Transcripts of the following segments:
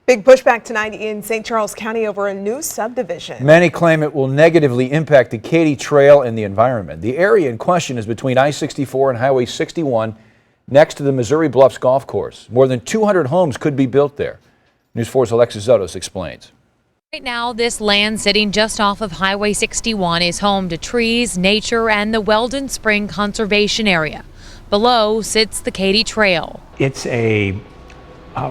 Big pushback tonight in St. Charles County over a new subdivision. Many claim it will negatively impact the Katy Trail and the environment. The area in question is between I-64 and Highway 61 next to the Missouri Bluffs Golf Course. More than 200 homes could be built there. News 4's Alexis Zotos explains. Right now, this land sitting just off of Highway 61 is home to trees, nature, and the Weldon Spring Conservation Area. Below sits the Katy Trail. It's a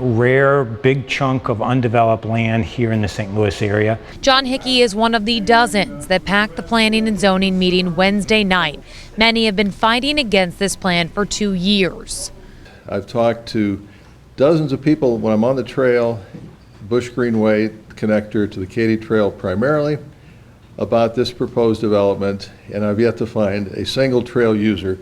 rare big chunk of undeveloped land here in the St. Louis area. John Hickey is one of the dozens that packed the planning and zoning meeting Wednesday night. Many have been fighting against this plan for 2 years. I've talked to dozens of people when I'm on the trail, Bush Greenway connector to the Katy Trail primarily, about this proposed development, and I've yet to find a single trail user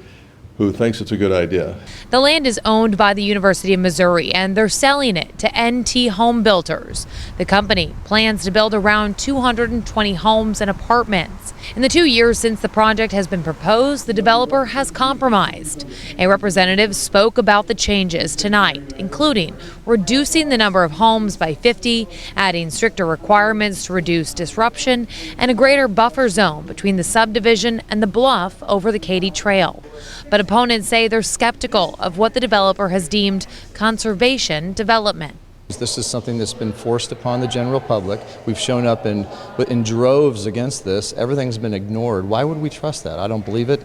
who thinks it's a good idea. The land is owned by the University of Missouri, and they're selling it to NT Home Builders. The company plans to build around 220 homes and apartments. In the 2 years since the project has been proposed, the developer has compromised. A representative spoke about the changes tonight, including reducing the number of homes by 50, adding stricter requirements to reduce disruption, and a greater buffer zone between the subdivision and the bluff over the Katy Trail. But opponents say they're skeptical of what the developer has deemed conservation development. This is something that's been forced upon the general public. We've shown up in droves against this. Everything's been ignored. Why would we trust that? I don't believe it.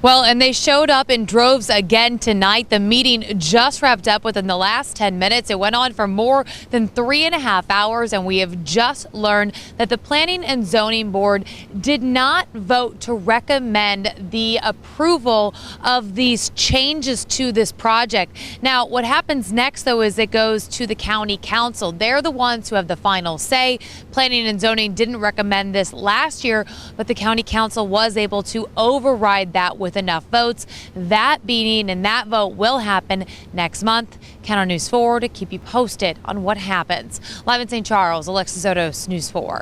Well, and they showed up in droves again tonight. The meeting just wrapped up within the last 10 minutes. It went on for more than 3.5 hours, and we have just learned that the Planning and Zoning Board did not vote to recommend the approval of these changes to this project. Now, what happens next, though, is it goes to the County Council. They're the ones who have the final say. Planning and Zoning didn't recommend this last year, but the County Council was able to override that with enough votes. That meeting and that vote will happen next month. Count on News 4 to keep you posted on what happens. Live in St. Charles, Alexis Zotos, News 4.